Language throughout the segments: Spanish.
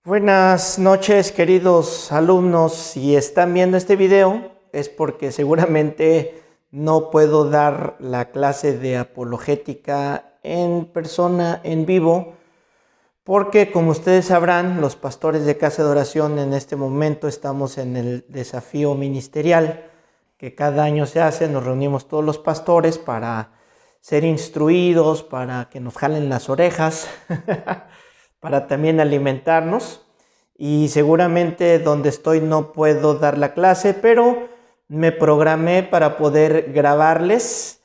Buenas noches, queridos alumnos. Si están viendo este video es porque seguramente no puedo dar la clase de apologética en persona, en vivo, porque como ustedes sabrán, los pastores de Casa de Oración en este momento estamos en el desafío ministerial que cada año se hace. Nos reunimos todos los pastores para ser instruidos, para que nos jalen las orejas, para también alimentarnos. Y seguramente donde estoy no puedo dar la clase, pero me programé para poder grabarles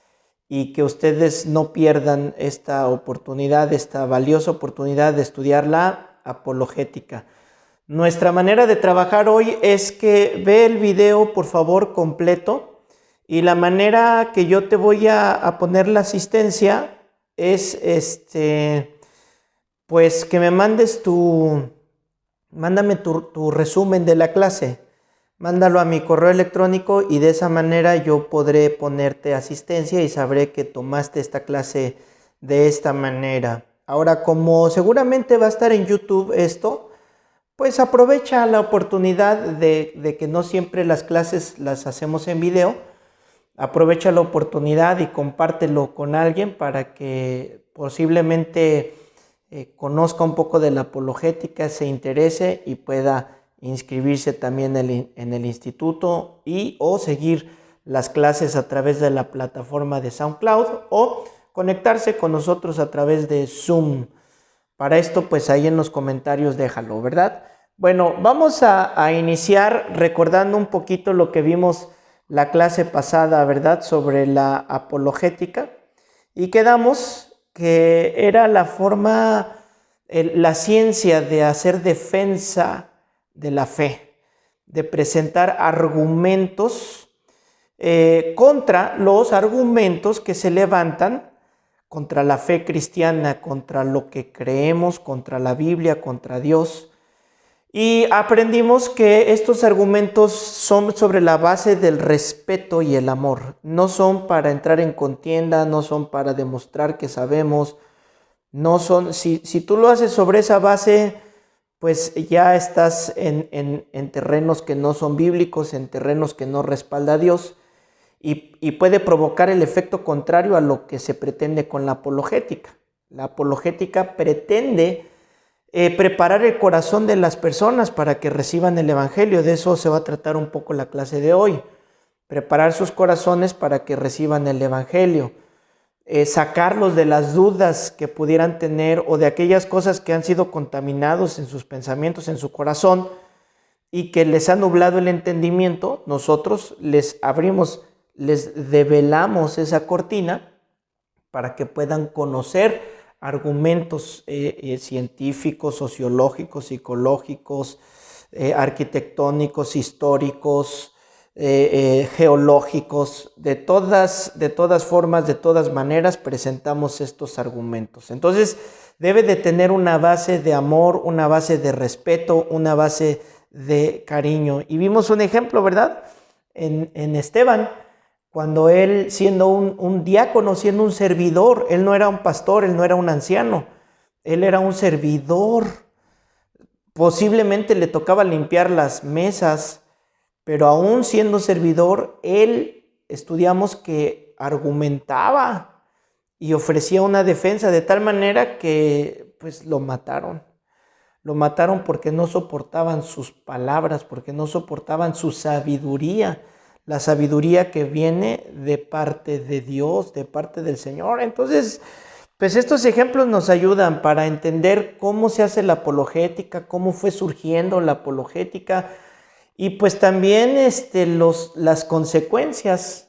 y que ustedes no pierdan esta oportunidad, esta valiosa oportunidad de estudiar la apologética. Nuestra manera de trabajar hoy es que ve el video por favor completo, y la manera que yo te voy a poner la asistencia es pues que me mandes mándame tu resumen de la clase, mándalo a mi correo electrónico y de esa manera yo podré ponerte asistencia y sabré que tomaste esta clase de esta manera. Ahora, como seguramente va a estar en YouTube esto, pues aprovecha la oportunidad de que no siempre las clases las hacemos en video. Aprovecha la oportunidad y compártelo con alguien para que posiblemente conozca un poco de la apologética, se interese y pueda inscribirse también en el instituto o seguir las clases a través de la plataforma de SoundCloud o conectarse con nosotros a través de Zoom. Para esto, pues ahí en los comentarios déjalo, ¿verdad? Bueno, vamos a iniciar recordando un poquito lo que vimos la clase pasada, ¿verdad? Sobre la apologética. Y quedamos que era la forma, la ciencia de hacer defensa de la fe, de presentar argumentos contra los argumentos que se levantan contra la fe cristiana, contra lo que creemos, contra la Biblia, contra Dios. Y aprendimos que estos argumentos son sobre la base del respeto y el amor. No son para entrar en contienda, no son para demostrar que sabemos, no son, si tú lo haces sobre esa base, pues ya estás en terrenos que no son bíblicos, en terrenos que no respalda a Dios. Y puede provocar el efecto contrario a lo que se pretende con la apologética. La apologética pretende preparar el corazón de las personas para que reciban el evangelio. De eso se va a tratar un poco la clase de hoy. Preparar sus corazones para que reciban el evangelio. Sacarlos de las dudas que pudieran tener o de aquellas cosas que han sido contaminados en sus pensamientos, en su corazón, y que les ha nublado el entendimiento. Nosotros les abrimos, les develamos esa cortina para que puedan conocer argumentos científicos, sociológicos, psicológicos, arquitectónicos, históricos, geológicos. De todas formas, de todas maneras, presentamos estos argumentos. Entonces, debe de tener una base de amor, una base de respeto, una base de cariño. Y vimos un ejemplo, ¿verdad? En Esteban, cuando él, siendo un diácono, siendo un servidor, él no era un pastor, él no era un anciano, él era un servidor. Posiblemente le tocaba limpiar las mesas, pero aún siendo servidor, él, estudiamos que argumentaba y ofrecía una defensa de tal manera que pues lo mataron. Lo mataron porque no soportaban sus palabras, porque no soportaban su sabiduría, la sabiduría que viene de parte de Dios, de parte del Señor. Entonces, pues estos ejemplos nos ayudan para entender cómo se hace la apologética, cómo fue surgiendo la apologética y pues también las consecuencias,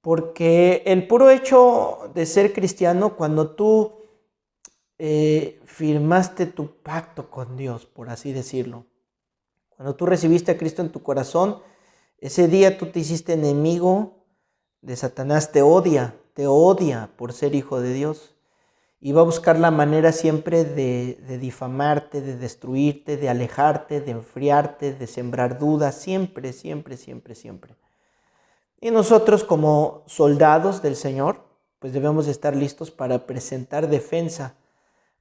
porque el puro hecho de ser cristiano, cuando tú firmaste tu pacto con Dios, por así decirlo. Cuando tú recibiste a Cristo en tu corazón, ese día tú te hiciste enemigo de Satanás, te odia por ser hijo de Dios. Y va a buscar la manera siempre de difamarte, de destruirte, de alejarte, de enfriarte, de sembrar dudas, siempre, siempre, siempre, siempre. Y nosotros como soldados del Señor, pues debemos estar listos para presentar defensa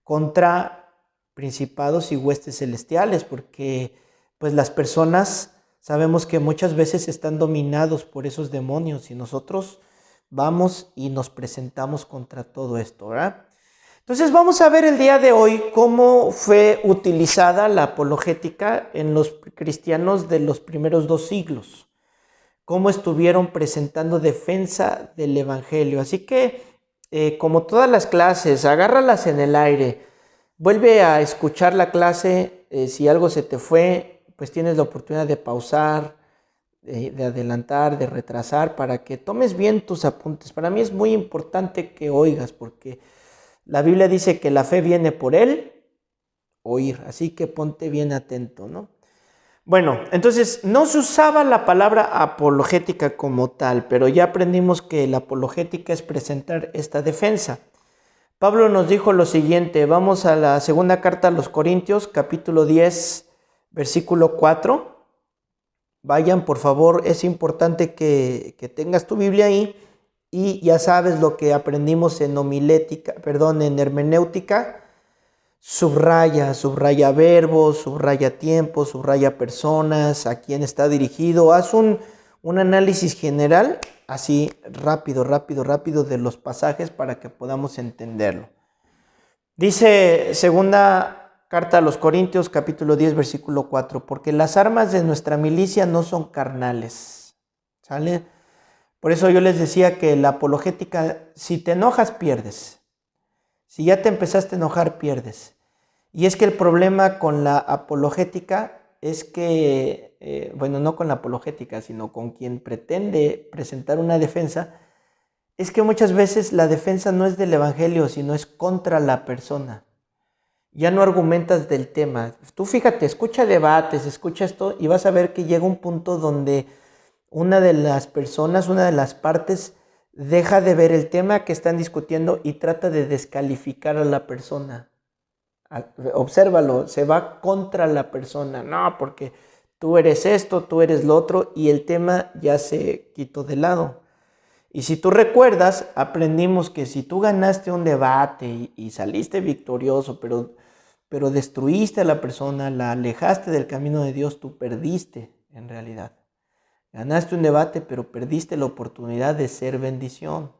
contra principados y huestes celestiales, porque pues las personas sabemos que muchas veces están dominados por esos demonios y nosotros vamos y nos presentamos contra todo esto, ¿verdad? Entonces vamos a ver el día de hoy cómo fue utilizada la apologética en los cristianos de los primeros 2 siglos, cómo estuvieron presentando defensa del evangelio. Así que, como todas las clases, agárralas en el aire, vuelve a escuchar la clase, si algo se te fue, pues tienes la oportunidad de pausar, de adelantar, de retrasar, para que tomes bien tus apuntes. Para mí es muy importante que oigas, porque la Biblia dice que la fe viene por el oír, así que ponte bien atento, ¿no? Bueno, entonces no se usaba la palabra apologética como tal, pero ya aprendimos que la apologética es presentar esta defensa. Pablo nos dijo lo siguiente, vamos a la segunda carta a los Corintios, capítulo 10, versículo 4. Vayan, por favor, es importante que tengas tu Biblia ahí y ya sabes lo que aprendimos en en hermenéutica. Subraya verbos, subraya tiempos, subraya personas, a quién está dirigido. Haz un análisis general, así rápido de los pasajes para que podamos entenderlo. Dice segunda carta a los Corintios, capítulo 10, versículo 4, porque las armas de nuestra milicia no son carnales. ¿Sale? Por eso yo les decía que la apologética, si te enojas, pierdes. Si ya te empezaste a enojar, pierdes. Y es que el problema con la apologética es que, no con la apologética, sino con quien pretende presentar una defensa, es que muchas veces la defensa no es del evangelio, sino es contra la persona. Ya no argumentas del tema. Tú fíjate, escucha debates, escucha esto y vas a ver que llega un punto donde una de las personas, una de las partes, deja de ver el tema que están discutiendo y trata de descalificar a la persona. Obsérvalo, se va contra la persona, no, porque tú eres esto, tú eres lo otro, y el tema ya se quitó de lado. Y si tú recuerdas, aprendimos que si tú ganaste un debate y saliste victorioso, pero destruiste a la persona, la alejaste del camino de Dios, tú perdiste en realidad. Ganaste un debate, pero perdiste la oportunidad de ser bendición.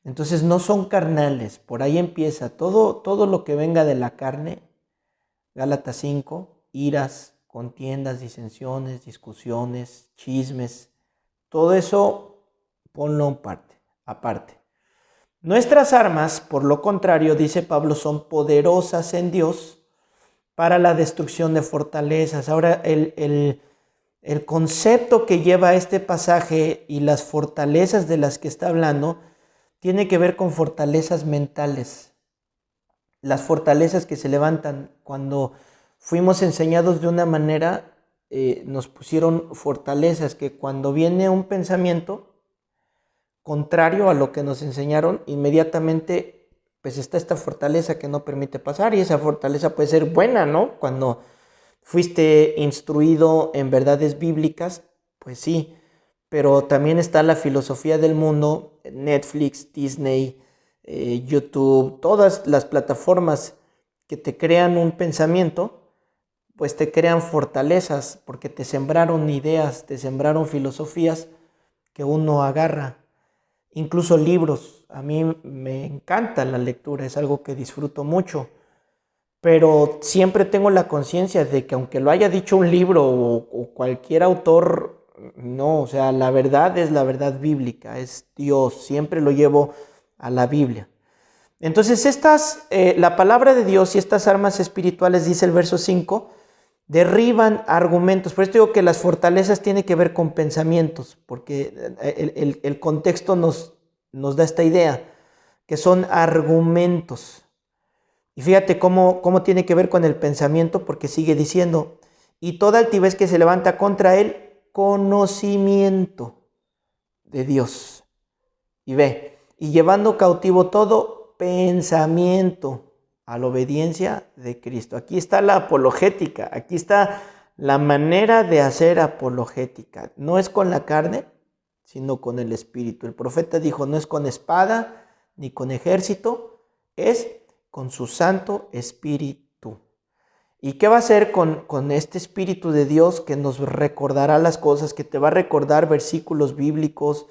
Entonces no son carnales, por ahí empieza todo lo que venga de la carne. Gálatas 5, iras, contiendas, disensiones, discusiones, chismes, todo eso ponlo aparte. Nuestras armas, por lo contrario, dice Pablo, son poderosas en Dios para la destrucción de fortalezas. Ahora el concepto que lleva este pasaje y las fortalezas de las que está hablando tiene que ver con fortalezas mentales. Las fortalezas que se levantan cuando fuimos enseñados de una manera, nos pusieron fortalezas que cuando viene un pensamiento contrario a lo que nos enseñaron, inmediatamente pues está esta fortaleza que no permite pasar, y esa fortaleza puede ser buena, ¿no? Cuando fuiste instruido en verdades bíblicas, pues sí, pero también está la filosofía del mundo, Netflix, Disney, YouTube, todas las plataformas que te crean un pensamiento, pues te crean fortalezas, porque te sembraron ideas, te sembraron filosofías que uno agarra. Incluso libros, a mí me encanta la lectura, es algo que disfruto mucho, pero siempre tengo la conciencia de que aunque lo haya dicho un libro o cualquier autor, no, o sea, la verdad es la verdad bíblica, es Dios, siempre lo llevo a la Biblia. Entonces la palabra de Dios y estas armas espirituales, dice el verso 5, derriban argumentos. Por eso digo que las fortalezas tienen que ver con pensamientos, porque el contexto nos da esta idea, que son argumentos. Y fíjate cómo tiene que ver con el pensamiento, porque sigue diciendo, y toda altivez que se levanta contra el conocimiento de Dios. Y ve, y llevando cautivo todo pensamiento a la obediencia de Cristo. Aquí está la apologética, aquí está la manera de hacer apologética. No es con la carne, sino con el Espíritu. El profeta dijo, no es con espada ni con ejército, es con su Santo Espíritu. ¿Y qué va a hacer con este Espíritu de Dios que nos recordará las cosas, que te va a recordar versículos bíblicos,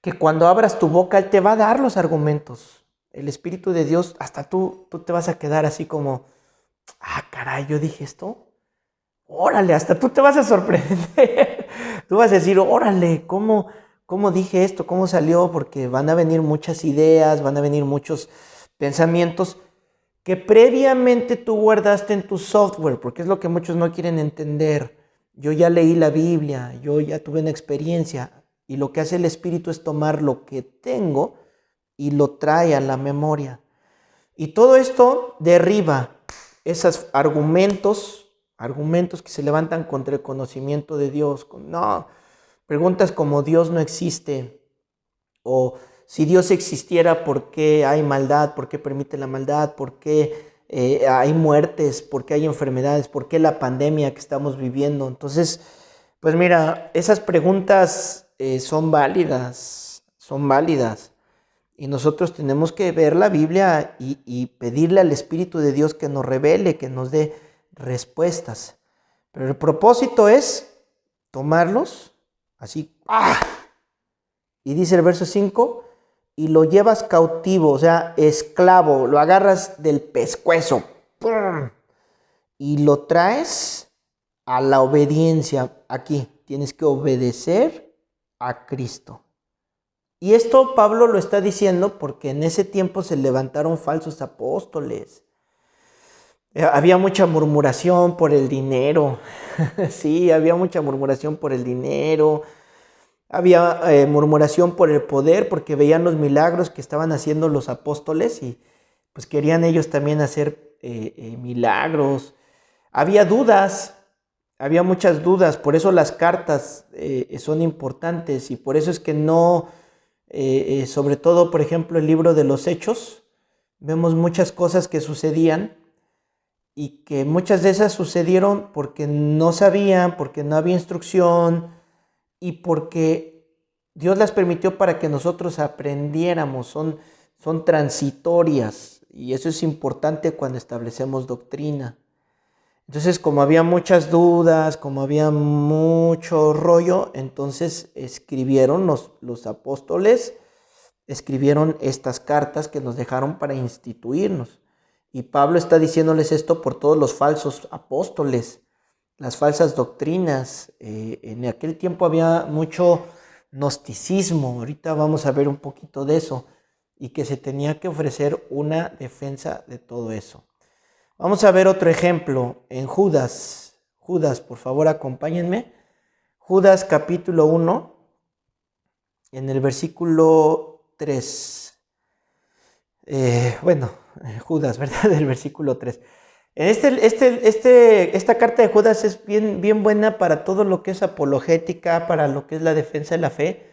que cuando abras tu boca Él te va a dar los argumentos? El Espíritu de Dios, hasta tú te vas a quedar así como, ah, caray, yo dije esto. Órale, hasta tú te vas a sorprender. Tú vas a decir, órale, ¿cómo dije esto? ¿Cómo salió? Porque van a venir muchas ideas, van a venir muchos pensamientos que previamente tú guardaste en tu software, porque es lo que muchos no quieren entender. Yo ya leí la Biblia, yo ya tuve una experiencia, y lo que hace el Espíritu es tomar lo que tengo y lo trae a la memoria. Y todo esto derriba esos argumentos que se levantan contra el conocimiento de Dios. No, preguntas como Dios no existe, o si Dios existiera, ¿por qué hay maldad? ¿Por qué permite la maldad? ¿Por qué hay muertes? ¿Por qué hay enfermedades? ¿Por qué la pandemia que estamos viviendo? Entonces, pues mira, esas preguntas son válidas, son válidas. Y nosotros tenemos que ver la Biblia y pedirle al Espíritu de Dios que nos revele, que nos dé respuestas. Pero el propósito es tomarlos así. ¡Ah! Y dice el verso 5, y lo llevas cautivo, o sea, esclavo, lo agarras del pescuezo. ¡Pum! Y lo traes a la obediencia. Aquí tienes que obedecer a Cristo. Y esto Pablo lo está diciendo porque en ese tiempo se levantaron falsos apóstoles. Había mucha murmuración por el dinero. Sí, había mucha murmuración por el dinero. Había murmuración por el poder porque veían los milagros que estaban haciendo los apóstoles y pues querían ellos también hacer milagros. Había dudas, había muchas dudas, por eso las cartas son importantes y por eso es que no... sobre todo, por ejemplo, el libro de los Hechos, vemos muchas cosas que sucedían y que muchas de esas sucedieron porque no sabían, porque no había instrucción y porque Dios las permitió para que nosotros aprendiéramos, son transitorias y eso es importante cuando establecemos doctrina. Entonces, como había muchas dudas, como había mucho rollo, entonces escribieron los apóstoles, escribieron estas cartas que nos dejaron para instituirnos. Y Pablo está diciéndoles esto por todos los falsos apóstoles, las falsas doctrinas. En aquel tiempo había mucho gnosticismo, ahorita vamos a ver un poquito de eso, y que se tenía que ofrecer una defensa de todo eso. Vamos a ver otro ejemplo en Judas. Judas, por favor, acompáñenme. Judas capítulo 1, en el versículo 3. Judas, ¿verdad? El versículo 3. Esta carta de Judas es bien buena para todo lo que es apologética, para lo que es la defensa de la fe,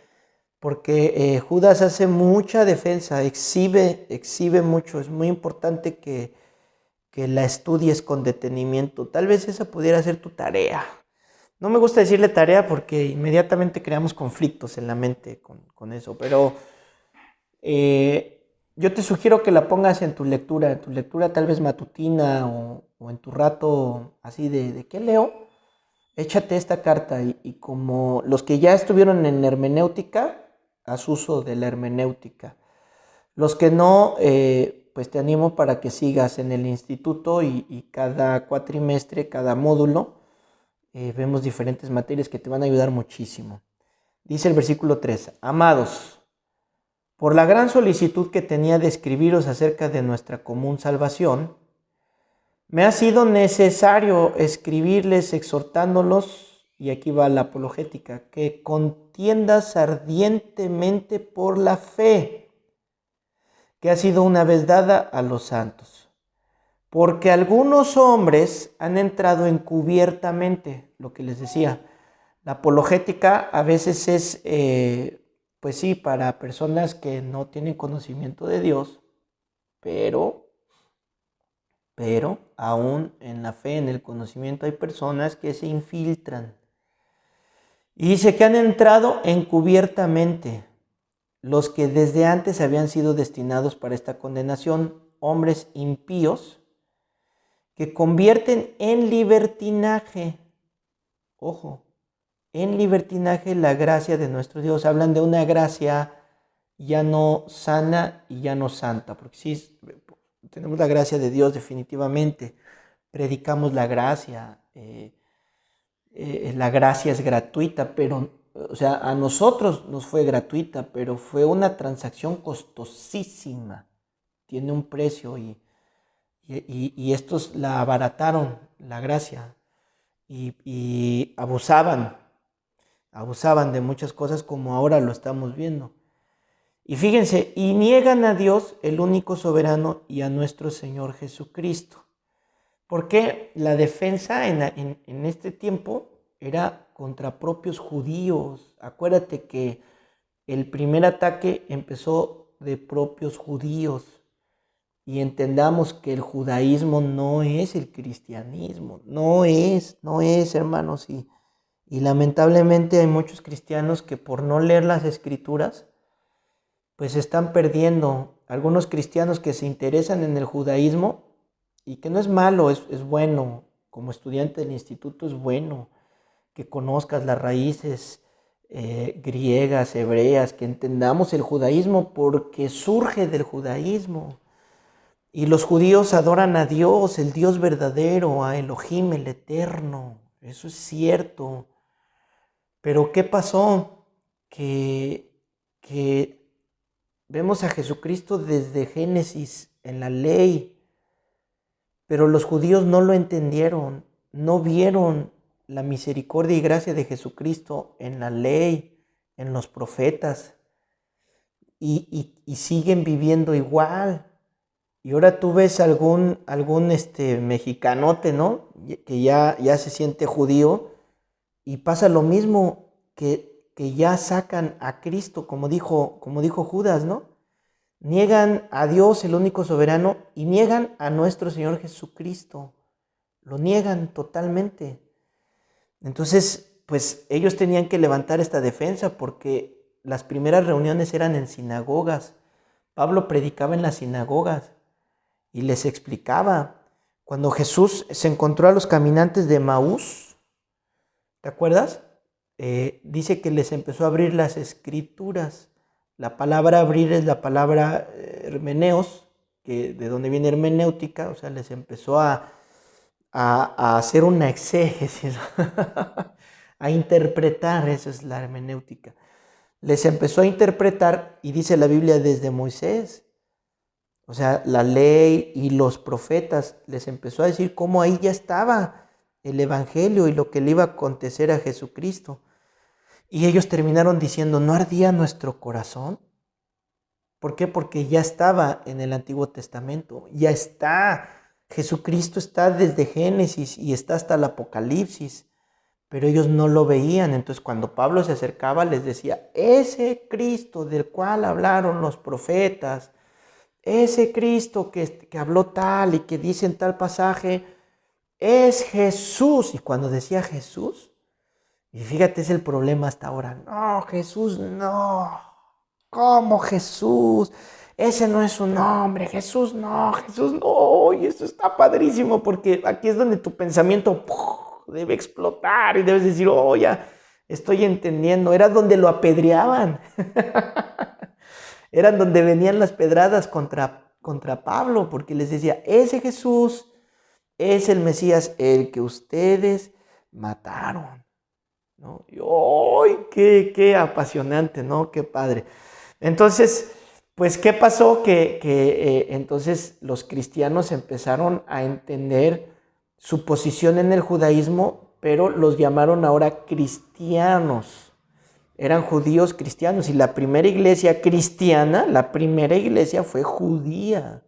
porque Judas hace mucha defensa, exhibe mucho. Es muy importante que la estudies con detenimiento. Tal vez esa pudiera ser tu tarea. No me gusta decirle tarea porque inmediatamente creamos conflictos en la mente con eso, pero yo te sugiero que la pongas en tu lectura tal vez matutina o en tu rato así de ¿qué leo? Échate esta carta y como los que ya estuvieron en hermenéutica, haz uso de la hermenéutica. Los que no, pues te animo para que sigas en el instituto y cada cuatrimestre, cada módulo, vemos diferentes materias que te van a ayudar muchísimo. Dice el versículo 3, amados, por la gran solicitud que tenía de escribiros acerca de nuestra común salvación, me ha sido necesario escribirles exhortándolos, y aquí va la apologética, que contiendas ardientemente por la fe que ha sido una vez dada a los santos. Porque algunos hombres han entrado encubiertamente, lo que les decía. La apologética a veces es, pues sí, para personas que no tienen conocimiento de Dios, pero aún en la fe, en el conocimiento, hay personas que se infiltran. Y dice que han entrado encubiertamente, los que desde antes habían sido destinados para esta condenación, hombres impíos, que convierten en libertinaje, ojo, en libertinaje la gracia de nuestro Dios. Hablan de una gracia ya no sana y ya no santa, porque sí, tenemos la gracia de Dios definitivamente, predicamos la gracia, la gracia es gratuita, pero, o sea, a nosotros nos fue gratuita, pero fue una transacción costosísima, tiene un precio y estos la abarataron, la gracia, y abusaban de muchas cosas como ahora lo estamos viendo. Y fíjense, y niegan a Dios, el único soberano, y a nuestro Señor Jesucristo. Porque la defensa en este tiempo era contra propios judíos. Acuérdate que el primer ataque empezó de propios judíos. Y entendamos que el judaísmo no es el cristianismo. No es, hermanos. Y lamentablemente hay muchos cristianos que por no leer las escrituras, pues están perdiendo. Algunos cristianos que se interesan en el judaísmo, y que no es malo, es bueno. Como estudiante del instituto es bueno que conozcas las raíces griegas, hebreas, que entendamos el judaísmo porque surge del judaísmo. Y los judíos adoran a Dios, el Dios verdadero, a Elohim, el eterno. Eso es cierto. Pero ¿qué pasó? Que vemos a Jesucristo desde Génesis en la ley, pero los judíos no lo entendieron, no vieron la misericordia y gracia de Jesucristo en la ley, en los profetas, y siguen viviendo igual. Y ahora tú ves algún mexicanote, ¿no? Que ya se siente judío, y pasa lo mismo, que ya sacan a Cristo, como dijo Judas, ¿no? Niegan a Dios, el único soberano, y niegan a nuestro Señor Jesucristo. Lo niegan totalmente. Entonces, pues ellos tenían que levantar esta defensa porque las primeras reuniones eran en sinagogas. Pablo predicaba en las sinagogas y les explicaba. Cuando Jesús se encontró a los caminantes de Maús, ¿te acuerdas? Dice que les empezó a abrir las escrituras. La palabra abrir es la palabra hermeneos, que de donde viene hermenéutica, o sea, les empezó a hacer una exégesis, a interpretar, eso es la hermenéutica. Les empezó a interpretar, y dice la Biblia, desde Moisés, o sea, la ley y los profetas, les empezó a decir cómo ahí ya estaba el evangelio y lo que le iba a acontecer a Jesucristo. Y ellos terminaron diciendo, ¿no ardía nuestro corazón? ¿Por qué? Porque ya estaba en el Antiguo Testamento, ya está. Jesucristo está desde Génesis y está hasta el Apocalipsis, pero ellos no lo veían. Entonces cuando Pablo se acercaba les decía, ese Cristo del cual hablaron los profetas, ese Cristo que habló tal y que dice en tal pasaje, es Jesús. Y cuando decía Jesús, y fíjate, es el problema hasta ahora, no, Jesús no, ¿cómo Jesús? Ese no es su nombre, Jesús no, y eso está padrísimo porque aquí es donde tu pensamiento debe explotar y debes decir, oh, ya estoy entendiendo. Era donde lo apedreaban, eran donde venían las pedradas contra Pablo, porque les decía, ese Jesús es el Mesías, el que ustedes mataron, ¿no? Y ¡ay, qué apasionante, ¿no? Qué padre! Entonces, pues, ¿qué pasó? Que entonces los cristianos empezaron a entender su posición en el judaísmo, pero los llamaron ahora cristianos. Eran judíos cristianos y la primera iglesia cristiana, la primera iglesia fue judía.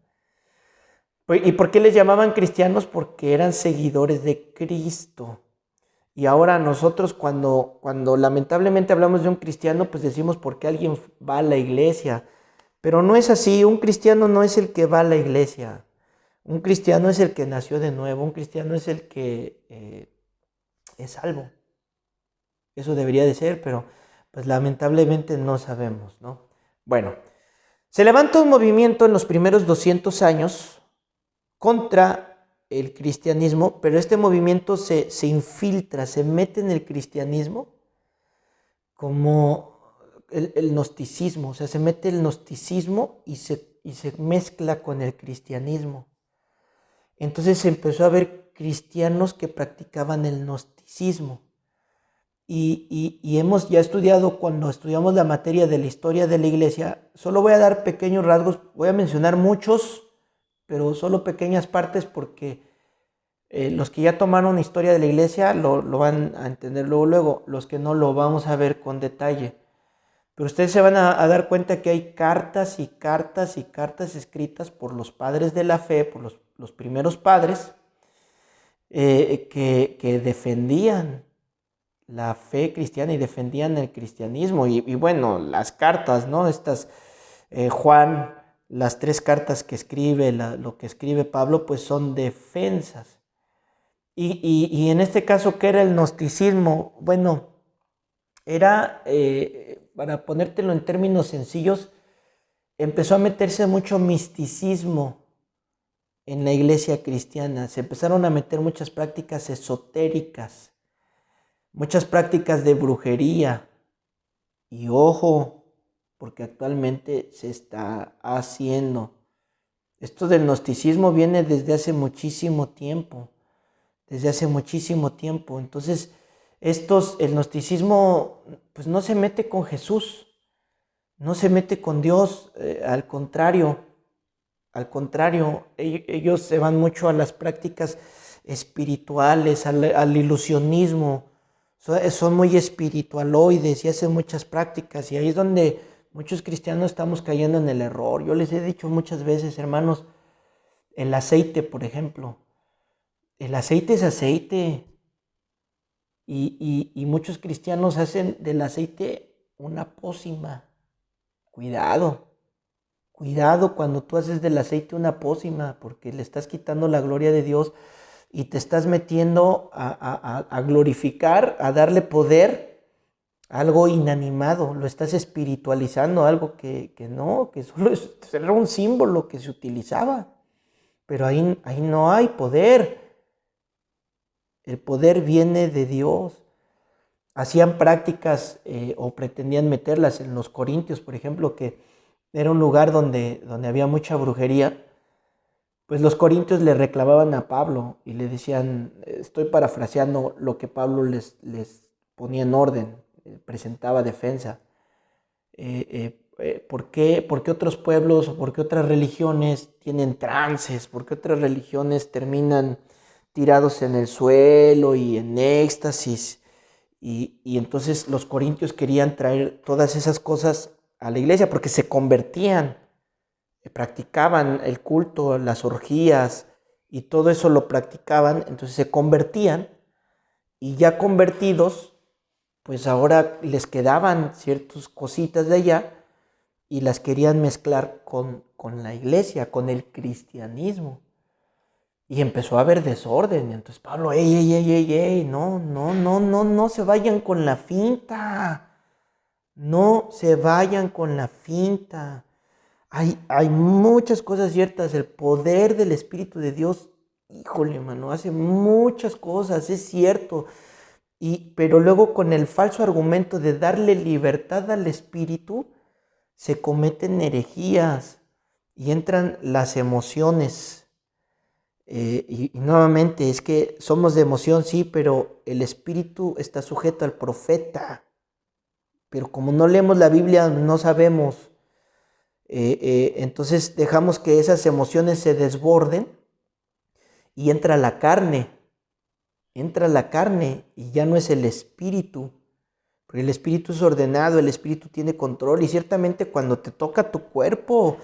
¿Y por qué les llamaban cristianos? Porque eran seguidores de Cristo. Y ahora nosotros cuando lamentablemente hablamos de un cristiano, pues decimos porque alguien va a la iglesia. Pero no es así, un cristiano no es el que va a la iglesia. Un cristiano es el que nació de nuevo, un cristiano es el que es salvo. Eso debería de ser, pero pues lamentablemente no sabemos, ¿no? Bueno, se levanta un movimiento en los primeros 200 años contra el cristianismo, pero este movimiento se infiltra, se mete en el cristianismo como el gnosticismo, o sea, se mete el gnosticismo y se mezcla con el cristianismo. Entonces se empezó a ver cristianos que practicaban el gnosticismo. Y hemos ya estudiado, cuando estudiamos la materia de la historia de la iglesia, solo voy a dar pequeños rasgos, voy a mencionar muchos, pero solo pequeñas partes porque los que ya tomaron historia de la iglesia lo van a entender luego, los que no lo vamos a ver con detalle. Pero ustedes se van a dar cuenta que hay cartas y cartas y cartas escritas por los padres de la fe, por los primeros padres, que defendían la fe cristiana y defendían el cristianismo. Y bueno, las cartas, ¿no? Estas, Juan, las 3 cartas que escribe, lo que escribe Pablo, pues son defensas. Y en este caso, ¿qué era el gnosticismo? Bueno, era, para ponértelo en términos sencillos, empezó a meterse mucho misticismo en la iglesia cristiana. Se empezaron a meter muchas prácticas esotéricas, muchas prácticas de brujería. Y ojo, porque actualmente se está haciendo. Esto del gnosticismo viene desde hace muchísimo tiempo. Entonces, el gnosticismo pues no se mete con Jesús, no se mete con Dios, al contrario, ellos se van mucho a las prácticas espirituales, al ilusionismo, son muy espiritualoides y hacen muchas prácticas, y ahí es donde muchos cristianos estamos cayendo en el error. Yo les he dicho muchas veces, hermanos, el aceite, por ejemplo, el aceite es aceite, y muchos cristianos hacen del aceite una pócima. Cuidado cuando tú haces del aceite una pócima, porque le estás quitando la gloria de Dios y te estás metiendo a glorificar, a darle poder a algo inanimado, lo estás espiritualizando, algo que no, que solo era un símbolo que se utilizaba, pero ahí no hay poder. El poder viene de Dios. Hacían prácticas o pretendían meterlas en los Corintios, por ejemplo, que era un lugar donde había mucha brujería. Pues los corintios le reclamaban a Pablo y le decían, estoy parafraseando lo que Pablo les ponía en orden, presentaba defensa. ¿Por qué otros pueblos o por qué otras religiones tienen trances? ¿Por qué otras religiones terminan tirados en el suelo y en éxtasis? Y entonces los corintios querían traer todas esas cosas a la iglesia porque se convertían, practicaban el culto, las orgías y todo eso lo practicaban, entonces se convertían, y ya convertidos, pues ahora les quedaban ciertas cositas de allá y las querían mezclar con la iglesia, con el cristianismo. Y empezó a haber desorden. Entonces Pablo, ey, no se vayan con la finta. No se vayan con la finta. Hay muchas cosas ciertas. El poder del Espíritu de Dios, híjole, mano, hace muchas cosas, es cierto. Pero luego con el falso argumento de darle libertad al Espíritu, se cometen herejías y entran las emociones. Y nuevamente es que somos de emoción, sí, pero el Espíritu está sujeto al profeta. Pero como no leemos la Biblia, no sabemos. Entonces dejamos que esas emociones se desborden y entra la carne y ya no es el Espíritu. Porque el Espíritu es ordenado, el Espíritu tiene control, y ciertamente cuando te toca tu cuerpo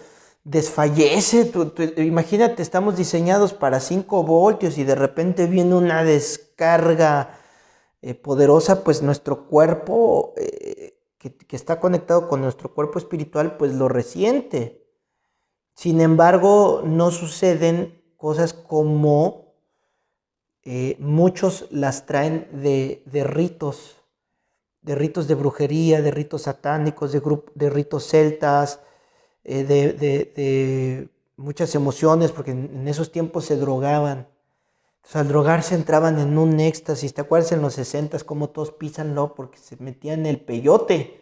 desfallece. Imagínate, estamos diseñados para 5 voltios y de repente viene una descarga poderosa, pues nuestro cuerpo, que está conectado con nuestro cuerpo espiritual, pues lo resiente. Sin embargo, no suceden cosas como muchos las traen de ritos de brujería, de ritos satánicos, de ritos celtas, de muchas emociones, porque en esos tiempos se drogaban. Entonces, al drogarse entraban en un éxtasis. ¿Te acuerdas en los 60 cómo todos písanlo porque se metían el peyote?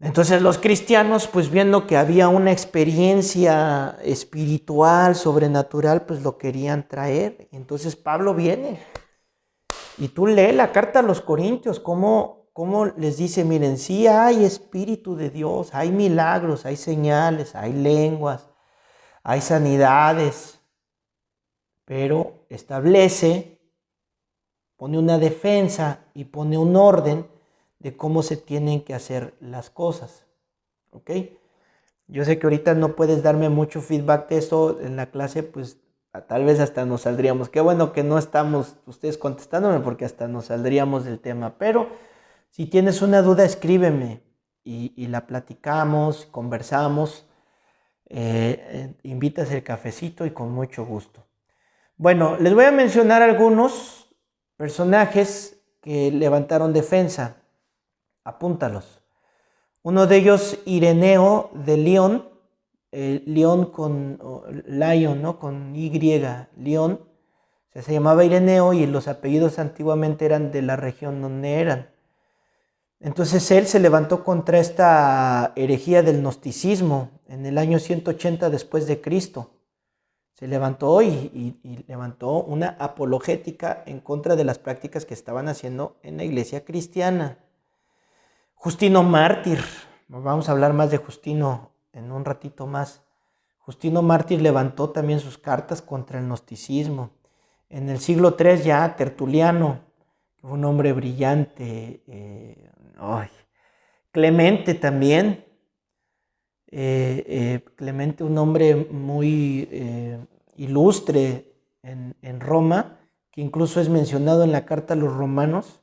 Entonces los cristianos, pues viendo que había una experiencia espiritual, sobrenatural, pues lo querían traer. Entonces Pablo viene y tú lee la carta a los Corintios, cómo les dice, miren, sí hay Espíritu de Dios, hay milagros, hay señales, hay lenguas, hay sanidades, pero establece, pone una defensa y pone un orden de cómo se tienen que hacer las cosas, ¿ok? Yo sé que ahorita no puedes darme mucho feedback de eso en la clase, pues tal vez hasta nos saldríamos. Qué bueno que no estamos ustedes contestándome porque hasta nos saldríamos del tema, pero si tienes una duda, escríbeme y la platicamos, conversamos, invitas el cafecito y con mucho gusto. Bueno, les voy a mencionar algunos personajes que levantaron defensa. Apúntalos. Uno de ellos, Ireneo de León, León con Lion, ¿no? Con Y, León. O sea, se llamaba Ireneo y los apellidos antiguamente eran de la región donde eran. Entonces él se levantó contra esta herejía del gnosticismo en el año 180 después de Cristo. Se levantó y levantó una apologética en contra de las prácticas que estaban haciendo en la iglesia cristiana. Justino Mártir, vamos a hablar más de Justino en un ratito más. Justino Mártir levantó también sus cartas contra el gnosticismo. En el siglo III ya Tertuliano, que fue un hombre brillante, Clemente también, Clemente, un hombre muy ilustre en Roma, que incluso es mencionado en la carta a los romanos.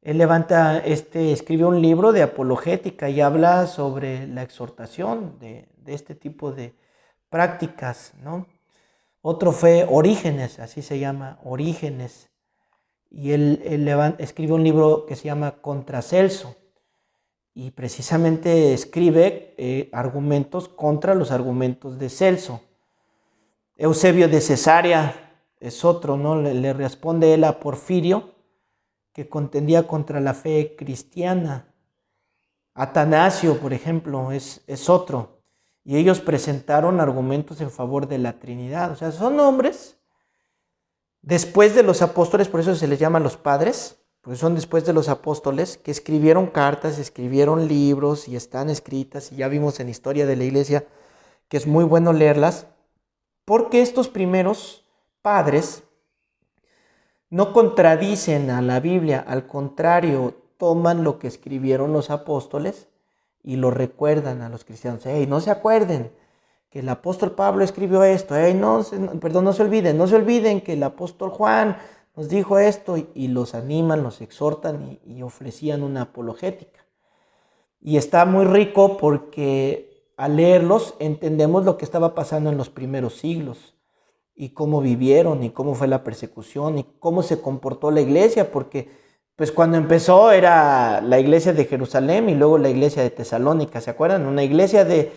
Él escribe un libro de apologética y habla sobre la exhortación de este tipo de prácticas, ¿no? Otro fue Orígenes, así se llama, Orígenes, y él escribe un libro que se llama Contra Celso, y precisamente escribe argumentos contra los argumentos de Celso. Eusebio de Cesarea es otro, ¿no? Le responde él a Porfirio, que contendía contra la fe cristiana. Atanasio, por ejemplo, es otro. Y ellos presentaron argumentos en favor de la Trinidad. O sea, son hombres después de los apóstoles, por eso se les llama los padres, porque son después de los apóstoles, que escribieron cartas, escribieron libros y están escritas, y ya vimos en Historia de la Iglesia que es muy bueno leerlas, porque estos primeros padres no contradicen a la Biblia, al contrario, toman lo que escribieron los apóstoles y lo recuerdan a los cristianos. Hey, no se acuerden que el apóstol Pablo escribió esto. Hey, no se olviden que el apóstol Juan nos dijo esto, y los animan, los exhortan y ofrecían una apologética. Y está muy rico porque al leerlos entendemos lo que estaba pasando en los primeros siglos, y cómo vivieron, y cómo fue la persecución, y cómo se comportó la iglesia, porque pues cuando empezó era la iglesia de Jerusalén y luego la iglesia de Tesalónica, ¿se acuerdan? Una iglesia de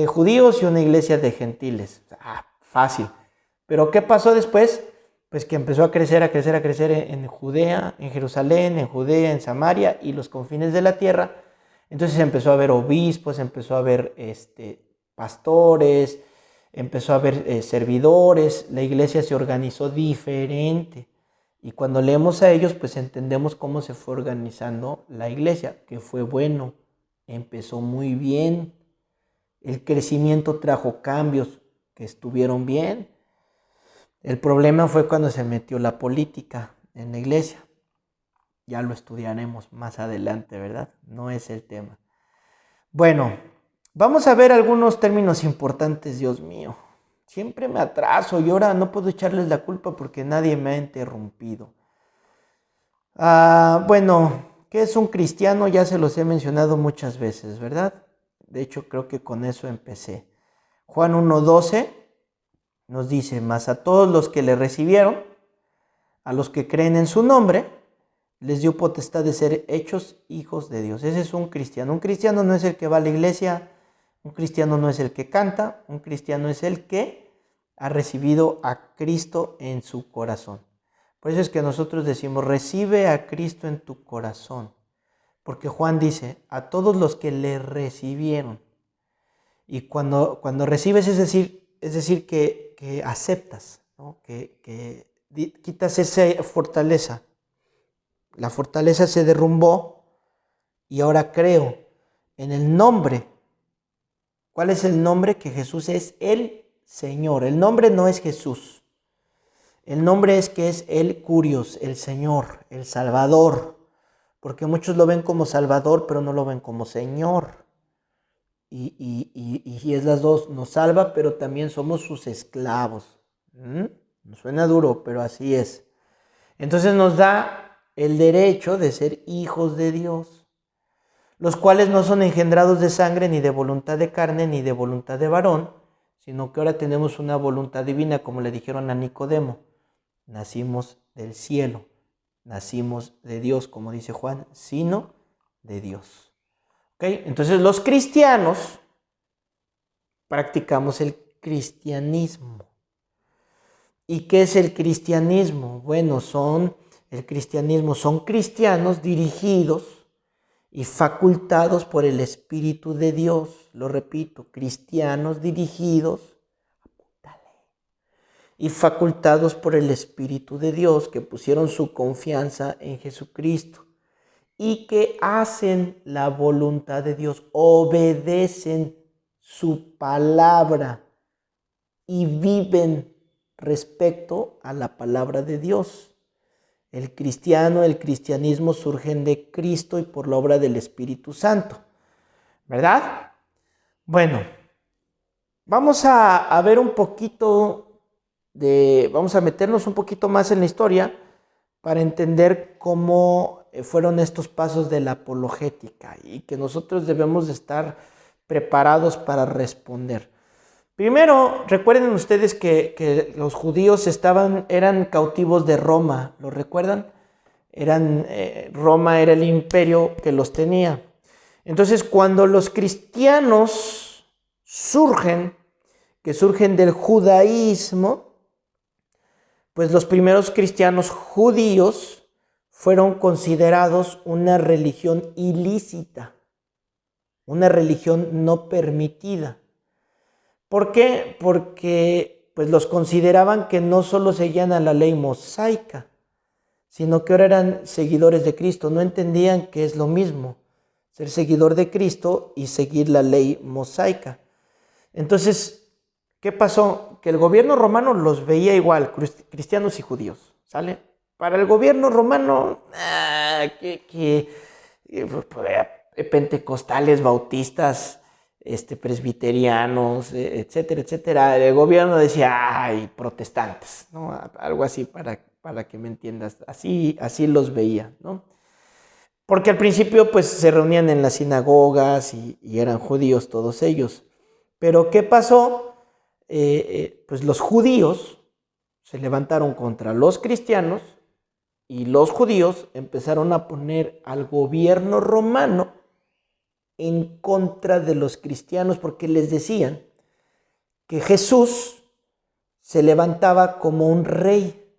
judíos y una iglesia de gentiles. Fácil. Pero ¿qué pasó después? Pues que empezó a crecer en Judea, en Jerusalén, en Judea, en Samaria y los confines de la tierra. Entonces empezó a haber obispos, empezó a haber pastores, empezó a haber servidores, la iglesia se organizó diferente. Y cuando leemos a ellos, pues entendemos cómo se fue organizando la iglesia, que fue bueno, empezó muy bien. El crecimiento trajo cambios que estuvieron bien. El problema fue cuando se metió la política en la iglesia. Ya lo estudiaremos más adelante, ¿verdad? No es el tema. Bueno, vamos a ver algunos términos importantes, Dios mío. Siempre me atraso y ahora no puedo echarles la culpa porque nadie me ha interrumpido. Bueno, ¿qué es un cristiano? Ya se los he mencionado muchas veces, ¿verdad? De hecho, creo que con eso empecé. Juan 1:12 nos dice, mas a todos los que le recibieron, a los que creen en su nombre, les dio potestad de ser hechos hijos de Dios. Ese es un cristiano. Un cristiano no es el que va a la iglesia, un cristiano no es el que canta, un cristiano es el que ha recibido a Cristo en su corazón. Por eso es que nosotros decimos, recibe a Cristo en tu corazón. Porque Juan dice, a todos los que le recibieron. Y cuando recibes, es decir que aceptas, ¿no? que quitas esa fortaleza. La fortaleza se derrumbó y ahora creo en el nombre. ¿Cuál es el nombre? Que Jesús es el Señor. El nombre no es Jesús. El nombre es que es el Curios, el Señor, el Salvador. Porque muchos lo ven como Salvador, pero no lo ven como Señor. Y es las dos. Nos salva, pero también somos sus esclavos. Nos suena duro, pero así es. Entonces nos da el derecho de ser hijos de Dios, los cuales no son engendrados de sangre, ni de voluntad de carne, ni de voluntad de varón, sino que ahora tenemos una voluntad divina, como le dijeron a Nicodemo. Nacimos del cielo, nacimos de Dios, como dice Juan, sino de Dios. ¿Okay? Entonces los cristianos practicamos el cristianismo. ¿Y qué es el cristianismo? Bueno, son cristianos dirigidos y facultados por el Espíritu de Dios. Lo repito, cristianos dirigidos y facultados por el Espíritu de Dios, que pusieron su confianza en Jesucristo y que hacen la voluntad de Dios, obedecen su palabra y viven respecto a la palabra de Dios. El cristianismo surgen de Cristo y por la obra del Espíritu Santo, ¿verdad? Bueno, vamos a ver un poquito vamos a meternos un poquito más en la historia para entender cómo fueron estos pasos de la apologética y que nosotros debemos de estar preparados para responder. Primero, recuerden ustedes que los judíos eran cautivos de Roma, ¿lo recuerdan? Roma era el imperio que los tenía. Entonces, cuando los cristianos surgen del judaísmo, pues los primeros cristianos judíos fueron considerados una religión ilícita, una religión no permitida. ¿Por qué? Porque pues los consideraban que no solo seguían a la ley mosaica, sino que ahora eran seguidores de Cristo. No entendían que es lo mismo ser seguidor de Cristo y seguir la ley mosaica. Entonces, ¿qué pasó? Que el gobierno romano los veía igual, cristianos y judíos, ¿sale? Para el gobierno romano, pentecostales, bautistas, presbiterianos, etcétera, etcétera. El gobierno decía, ay, protestantes, ¿no? Algo así para que me entiendas. Así los veía, ¿no? Porque al principio, pues, se reunían en las sinagogas y eran judíos todos ellos. Pero, ¿qué pasó? Pues los judíos se levantaron contra los cristianos y los judíos empezaron a poner al gobierno romano en contra de los cristianos porque les decían que Jesús se levantaba como un rey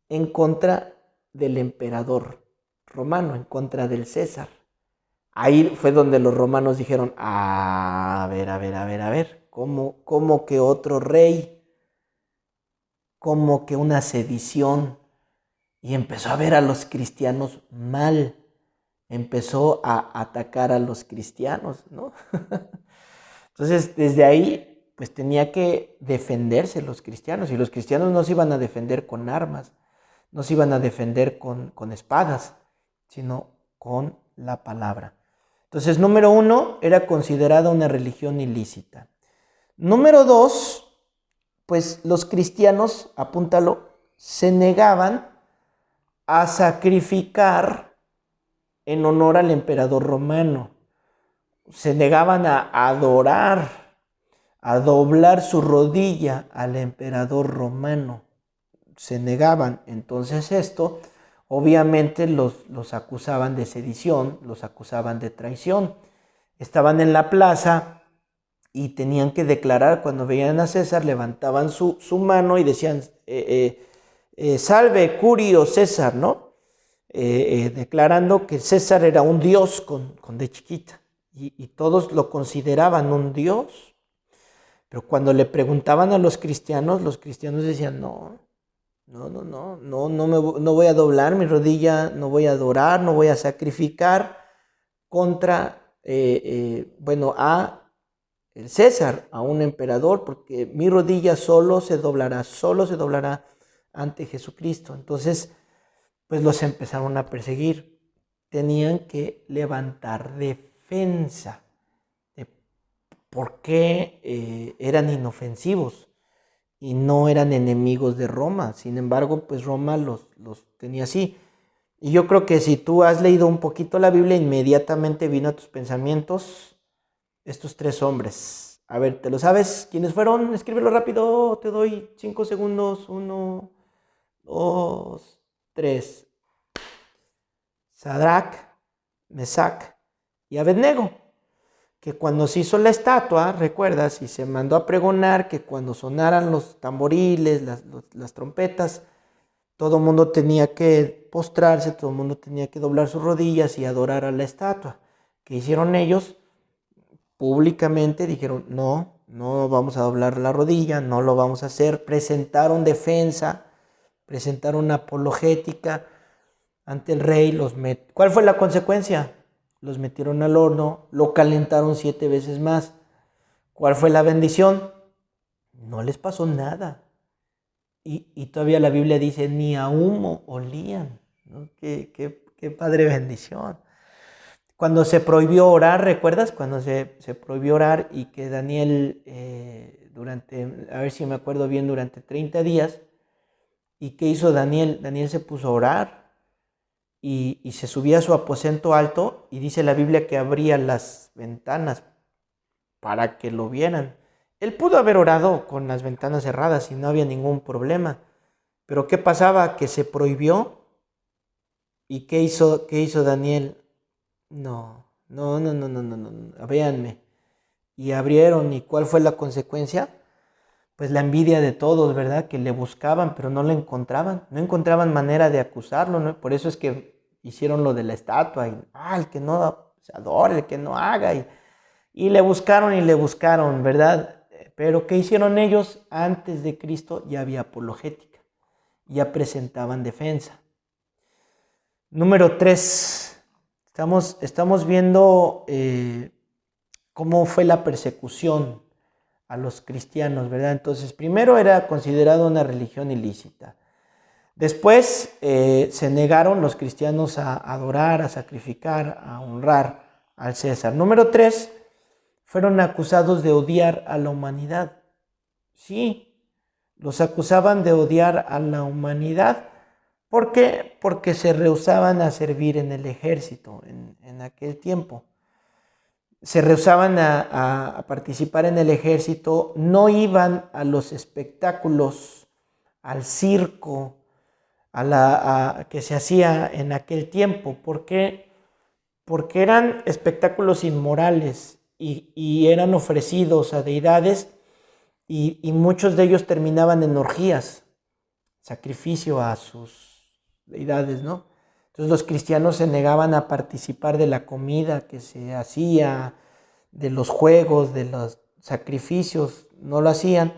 en contra del emperador romano, en contra del César. Ahí fue donde los romanos dijeron, a ver, ¿cómo que otro rey? ¿Cómo que una sedición? Y empezó a ver a los cristianos mal. Empezó a atacar a los cristianos, ¿no? Entonces, desde ahí, pues tenía que defenderse los cristianos. Y los cristianos no se iban a defender con armas, no se iban a defender con espadas, sino con la palabra. Entonces, número 1, era considerada una religión ilícita. Número 2, pues los cristianos, apúntalo, se negaban a sacrificar en honor al emperador romano. Se negaban a adorar, a doblar su rodilla al emperador romano. Se negaban. Entonces esto, obviamente los acusaban de sedición, los acusaban de traición. Estaban en la plaza y tenían que declarar, cuando veían a César, levantaban su mano y decían, salve Curio César, ¿no? Declarando que César era un dios con de chiquita, y todos lo consideraban un dios. Pero cuando le preguntaban a los cristianos decían, no voy a doblar mi rodilla, no voy a adorar, no voy a sacrificar contra, a el César, a un emperador, porque mi rodilla solo se doblará ante Jesucristo. Entonces, pues los empezaron a perseguir. Tenían que levantar defensa de por qué eran inofensivos y no eran enemigos de Roma. Sin embargo, pues Roma los tenía así. Y yo creo que si tú has leído un poquito la Biblia, inmediatamente vino a tus pensamientos estos tres hombres. A ver, ¿te lo sabes? ¿Quiénes fueron? Escríbelo rápido, te doy 5 segundos. 1, 2, 3. Sadrach, Mesach y Abednego. Que cuando se hizo la estatua, recuerdas, y se mandó a pregonar que cuando sonaran los tamboriles, las trompetas, todo el mundo tenía que postrarse, todo el mundo tenía que doblar sus rodillas y adorar a la estatua. ¿Qué hicieron ellos? Públicamente dijeron, no vamos a doblar la rodilla, no lo vamos a hacer. Presentaron defensa, presentaron apologética ante el rey. ¿Cuál fue la consecuencia? Los metieron al horno, lo calentaron 7 veces más. ¿Cuál fue la bendición? No les pasó nada. Y todavía la Biblia dice, ni a humo olían, ¿no? Qué padre bendición. Cuando se prohibió orar, ¿recuerdas? Cuando se prohibió orar y que Daniel, a ver si me acuerdo bien, durante 30 días, ¿y qué hizo Daniel? Daniel se puso a orar y se subía a su aposento alto, y dice la Biblia que abría las ventanas para que lo vieran. Él pudo haber orado con las ventanas cerradas y no había ningún problema. Pero ¿qué pasaba? Que se prohibió. ¿Y qué hizo Daniel? No. Véanme. Y abrieron. ¿Y cuál fue la consecuencia? Pues la envidia de todos, ¿verdad? Que le buscaban, pero no le encontraban. No encontraban manera de acusarlo, ¿no? Por eso es que hicieron lo de la estatua. Y, el que no se adore, el que no haga. Y le buscaron, ¿verdad? Pero ¿qué hicieron ellos? Antes de Cristo ya había apologética. Ya presentaban defensa. Número 3. Estamos viendo cómo fue la persecución a los cristianos, ¿verdad? Entonces, primero era considerado una religión ilícita. Después se negaron los cristianos a adorar, a sacrificar, a honrar al César. Número 3, fueron acusados de odiar a la humanidad. Sí, los acusaban de odiar a la humanidad. ¿Por qué? Porque se rehusaban a servir en el ejército en aquel tiempo. Se rehusaban a participar en el ejército, no iban a los espectáculos, al circo, que se hacía en aquel tiempo. ¿Por qué? Porque eran espectáculos inmorales y eran ofrecidos a deidades, y muchos de ellos terminaban en orgías, sacrificio a sus deidades, ¿no? Entonces los cristianos se negaban a participar de la comida que se hacía, de los juegos, de los sacrificios, no lo hacían.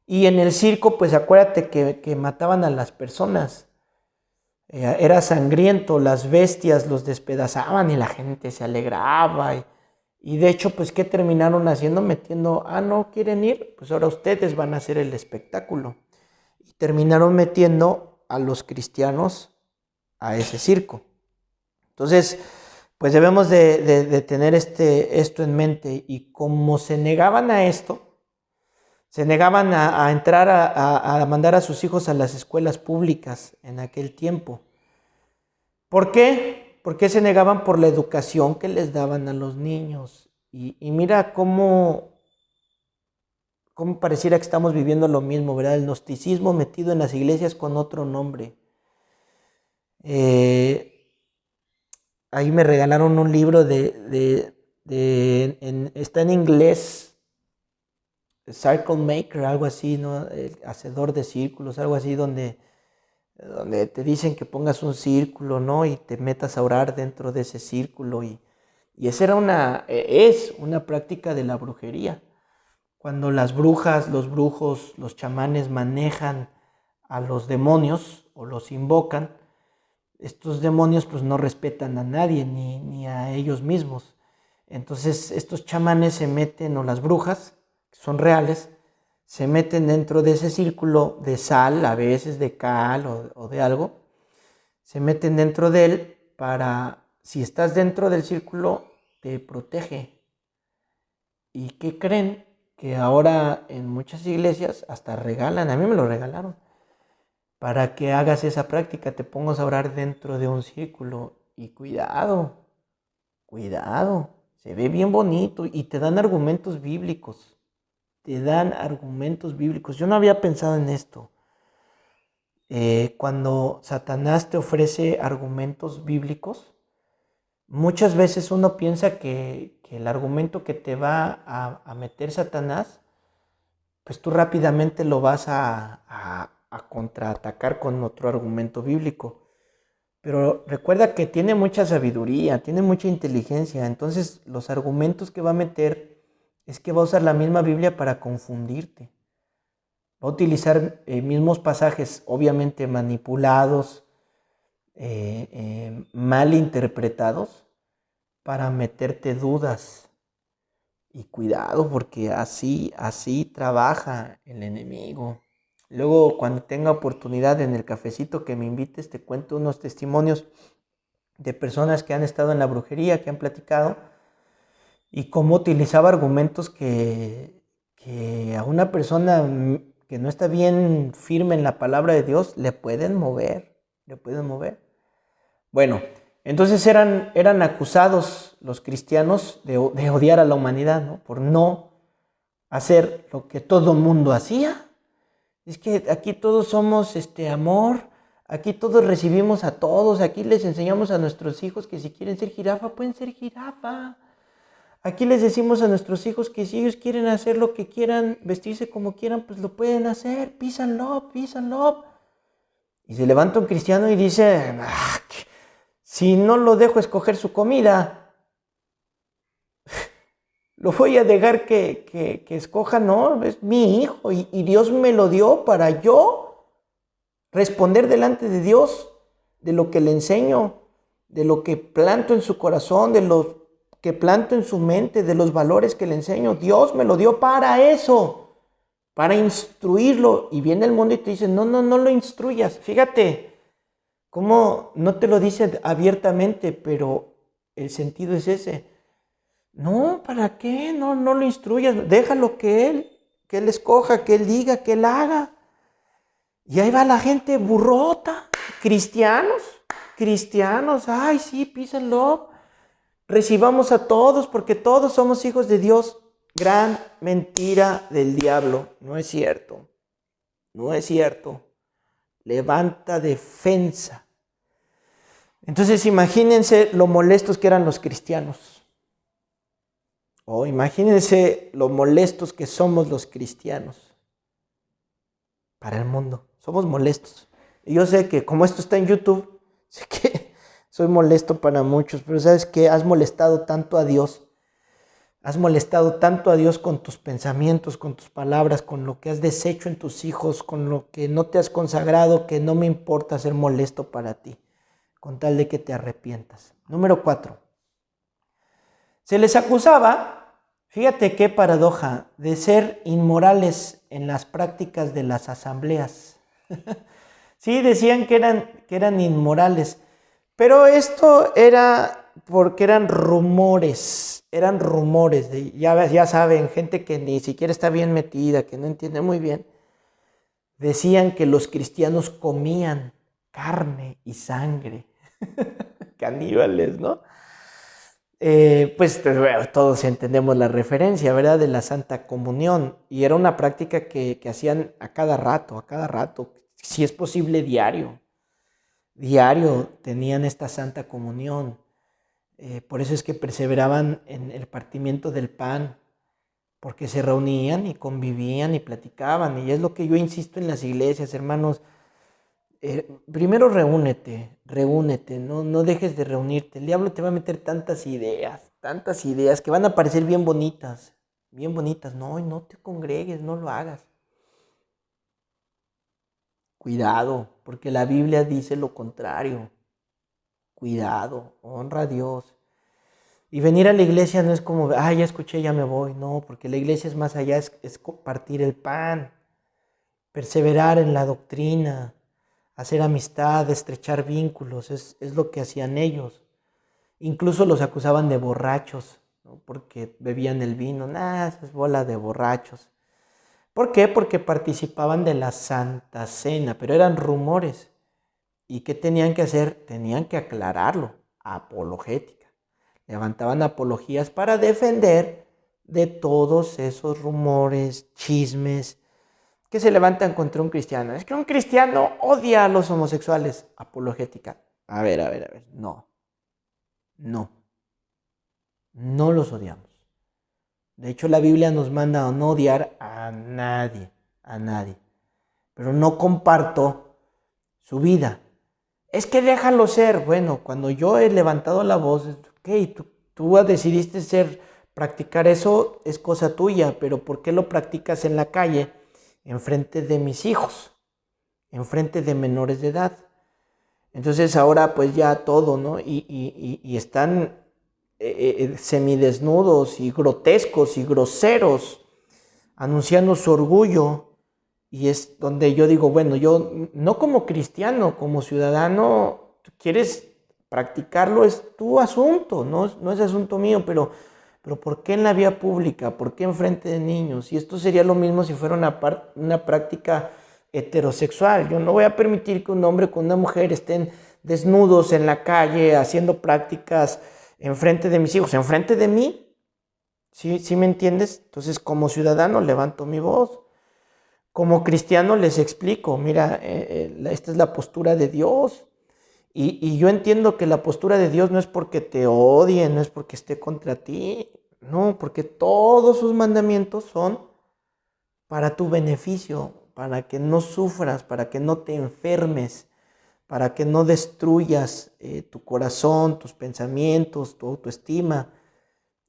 Y en el circo, pues acuérdate que mataban a las personas. Era sangriento, las bestias los despedazaban y la gente se alegraba. Y de hecho, pues, ¿qué terminaron haciendo? Metiendo, ¿no quieren ir? Pues ahora ustedes van a hacer el espectáculo. Y terminaron metiendo a los cristianos a ese circo. Entonces, pues debemos de tener esto en mente. Y como se negaban a esto, se negaban a entrar a mandar a sus hijos a las escuelas públicas en aquel tiempo. ¿Por qué? Porque se negaban por la educación que les daban a los niños. Y mira cómo pareciera que estamos viviendo lo mismo, ¿verdad? El gnosticismo metido en las iglesias con otro nombre. Ahí me regalaron un libro está en inglés, circle maker, algo así, ¿no? El hacedor de círculos, algo así, donde te dicen que pongas un círculo, ¿no? Y te metas a orar dentro de ese círculo. Y esa es una práctica de la brujería. Cuando las brujas, los brujos, los chamanes manejan a los demonios o los invocan, estos demonios pues no respetan a nadie ni a ellos mismos. Entonces estos chamanes se meten, o las brujas, que son reales, se meten dentro de ese círculo de sal, a veces de cal o de algo, se meten dentro de él para, si estás dentro del círculo, te protege. ¿Y qué creen? Que ahora en muchas iglesias hasta regalan, a mí me lo regalaron, para que hagas esa práctica, te pongas a orar dentro de un círculo. Y cuidado, cuidado, se ve bien bonito y te dan argumentos bíblicos. Te dan argumentos bíblicos. Yo no había pensado en esto. Cuando Satanás te ofrece argumentos bíblicos, muchas veces uno piensa que el argumento que te va a meter Satanás, pues tú rápidamente lo vas a contraatacar con otro argumento bíblico. Pero recuerda que tiene mucha sabiduría, tiene mucha inteligencia. Entonces los argumentos que va a meter es que va a usar la misma Biblia para confundirte. Va a utilizar mismos pasajes, obviamente manipulados, mal interpretados, para meterte dudas. Y cuidado, porque así trabaja el enemigo. Luego, cuando tenga oportunidad en el cafecito que me invites, te cuento unos testimonios de personas que han estado en la brujería, que han platicado, y cómo utilizaba argumentos que a una persona que no está bien firme en la palabra de Dios, le pueden mover. Bueno, entonces eran acusados los cristianos de odiar a la humanidad, ¿no? Por no hacer lo que todo mundo hacía. Es que aquí todos somos amor, aquí todos recibimos a todos, aquí les enseñamos a nuestros hijos que si quieren ser jirafa, pueden ser jirafa. Aquí les decimos a nuestros hijos que si ellos quieren hacer lo que quieran, vestirse como quieran, pues lo pueden hacer. Peace and love, peace and love. Y se levanta un cristiano y dice, si no lo dejo escoger su comida, lo voy a dejar que escoja, no, es mi hijo y Dios me lo dio para yo responder delante de Dios de lo que le enseño, de lo que planto en su corazón, de lo que planto en su mente, de los valores que le enseño. Dios me lo dio para eso, para instruirlo. Y viene el mundo y te dice, no lo instruyas. Fíjate cómo no te lo dice abiertamente, pero el sentido es ese. No, ¿para qué? No lo instruyas, déjalo que él escoja, que él diga, que él haga. Y ahí va la gente burrota, cristianos, ay sí, peace and love, recibamos a todos porque todos somos hijos de Dios. Gran mentira del diablo, no es cierto, levanta defensa. Entonces imagínense lo molestos que eran los cristianos. O imagínense lo molestos que somos los cristianos para el mundo. Somos molestos. Y yo sé que como esto está en YouTube, sé que soy molesto para muchos, pero ¿sabes qué? Has molestado tanto a Dios. Has molestado tanto a Dios con tus pensamientos, con tus palabras, con lo que has deshecho en tus hijos, con lo que no te has consagrado, que no me importa ser molesto para ti, con tal de que te arrepientas. Número 4. Se les acusaba, fíjate qué paradoja, de ser inmorales en las prácticas de las asambleas. Sí, decían que eran inmorales, pero esto era porque eran rumores, ya saben, gente que ni siquiera está bien metida, que no entiende muy bien. Decían que los cristianos comían carne y sangre, caníbales, ¿no? Pues bueno, todos entendemos la referencia, ¿verdad? De la Santa Comunión. Y era una práctica que hacían a cada rato, si es posible diario. Diario tenían esta Santa Comunión. Por eso es que perseveraban en el partimiento del pan. porque se reunían y convivían y platicaban. Y es lo que yo insisto en las iglesias, hermanos. Primero reúnete, no dejes de reunirte. El diablo te va a meter tantas ideas que van a parecer bien bonitas. Bien bonitas. No, y no te congregues, no lo hagas. Cuidado, porque la Biblia dice lo contrario. Cuidado, honra a Dios. Y venir a la iglesia no es como, ya escuché, ya me voy. No, porque la iglesia es más allá, es compartir el pan, perseverar en la doctrina, hacer amistad, estrechar vínculos, es lo que hacían ellos. Incluso los acusaban de borrachos, ¿no? Porque bebían el vino. Esa es bola de borrachos. ¿Por qué? Porque participaban de la Santa Cena, pero eran rumores. ¿Y qué tenían que hacer? Tenían que aclararlo, apologética. Levantaban apologías para defender de todos esos rumores, chismes, que se levantan contra un cristiano. Es que un cristiano odia a los homosexuales. Apologética. A ver. No los odiamos. De hecho, la Biblia nos manda a no odiar a nadie. Pero no comparto su vida. Es que déjalo ser. Bueno, cuando yo he levantado la voz, ok, tú decidiste practicar eso, es cosa tuya, pero ¿por qué lo practicas en la calle, enfrente de mis hijos, enfrente de menores de edad? Entonces ahora pues ya todo, ¿no? Y están semidesnudos y grotescos y groseros, anunciando su orgullo. Y es donde yo digo, bueno, yo no como cristiano, como ciudadano, quieres practicarlo, es tu asunto, no es asunto mío, pero ¿por qué en la vía pública? ¿Por qué enfrente de niños? Y esto sería lo mismo si fuera una práctica heterosexual. Yo no voy a permitir que un hombre con una mujer estén desnudos en la calle haciendo prácticas enfrente de mis hijos, enfrente de mí. ¿Sí me entiendes? Entonces, como ciudadano levanto mi voz. Como cristiano les explico, mira, esta es la postura de Dios. Y yo entiendo que la postura de Dios no es porque te odie, no es porque esté contra ti, no, porque todos sus mandamientos son para tu beneficio, para que no sufras, para que no te enfermes, para que no destruyas tu corazón, tus pensamientos, tu autoestima.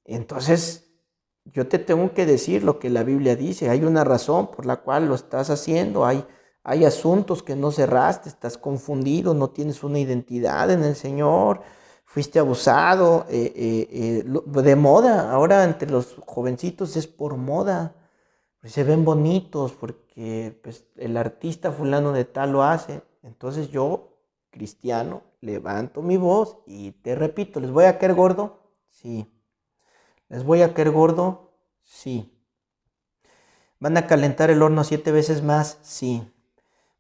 Entonces, yo te tengo que decir lo que la Biblia dice. Hay una razón por la cual lo estás haciendo. Hay asuntos que no cerraste, estás confundido, no tienes una identidad en el Señor, fuiste abusado, de moda. Ahora entre los jovencitos es por moda. Pues se ven bonitos porque pues, el artista fulano de tal lo hace. Entonces yo, cristiano, levanto mi voz y te repito, ¿les voy a caer gordo? Sí. ¿Les voy a caer gordo? Sí. ¿Van a calentar el horno 7 veces más? Sí.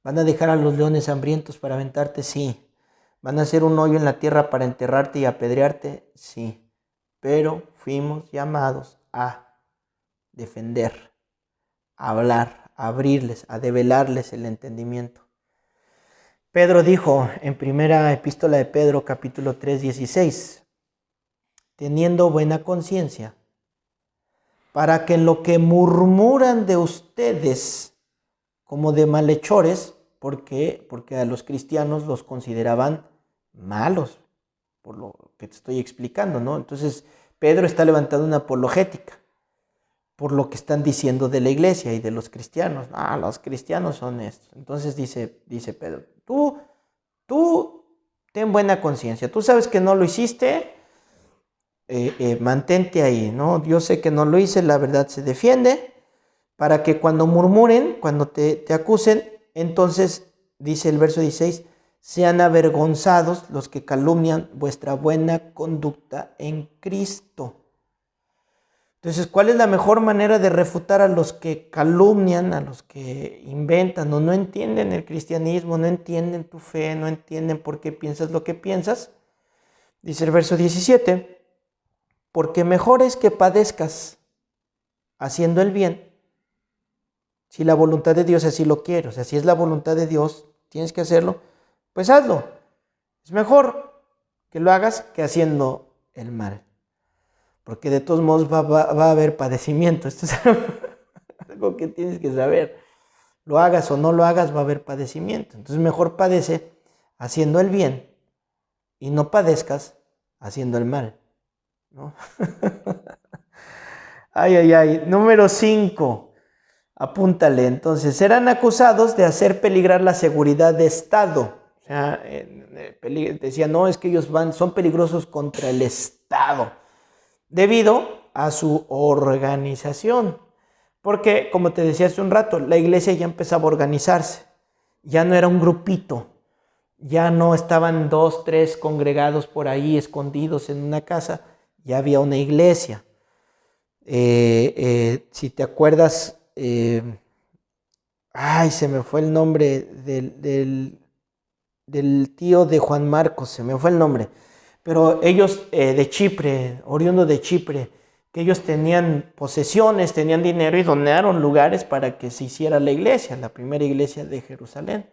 ¿Van a dejar a los leones hambrientos para aventarte? Sí. ¿Van a hacer un hoyo en la tierra para enterrarte y apedrearte? Sí. Pero fuimos llamados a defender, a hablar, a abrirles, a develarles el entendimiento. Pedro dijo en primera epístola de Pedro, capítulo 3, 16, teniendo buena conciencia, para que en lo que murmuran de ustedes como de malhechores, porque a los cristianos los consideraban malos, por lo que te estoy explicando, ¿no? Entonces, Pedro está levantando una apologética por lo que están diciendo de la iglesia y de los cristianos. Los cristianos son estos. Entonces dice Pedro, tú ten buena conciencia, tú sabes que no lo hiciste, mantente ahí, ¿no? Yo sé que no lo hice, la verdad se defiende, para que cuando murmuren, cuando te acusen, entonces, dice el verso 16, sean avergonzados los que calumnian vuestra buena conducta en Cristo. Entonces, ¿cuál es la mejor manera de refutar a los que calumnian, a los que inventan o no entienden el cristianismo, no entienden tu fe, no entienden por qué piensas lo que piensas? Dice el verso 17, porque mejor es que padezcas haciendo el bien, si la voluntad de Dios así lo quiere. O sea, si es la voluntad de Dios, tienes que hacerlo, pues hazlo. Es mejor que lo hagas que haciendo el mal. porque de todos modos va a haber padecimiento. Esto es algo que tienes que saber. Lo hagas o no lo hagas, va a haber padecimiento. Entonces mejor padece haciendo el bien y no padezcas haciendo el mal, ¿no? Ay. Número 5. Apúntale. Entonces, serán acusados de hacer peligrar la seguridad de Estado. O sea, decía, no, es que ellos son peligrosos contra el Estado, debido a su organización. Porque, como te decía hace un rato, la iglesia ya empezaba a organizarse. Ya no era un grupito. Ya no estaban 2, 3 congregados por ahí escondidos en una casa. Ya había una iglesia. Si te acuerdas, se me fue el nombre del tío de Juan Marcos, se me fue el nombre. Pero ellos de Chipre, oriundo de Chipre, que ellos tenían posesiones, tenían dinero y donaron lugares para que se hiciera la iglesia, la primera iglesia de Jerusalén.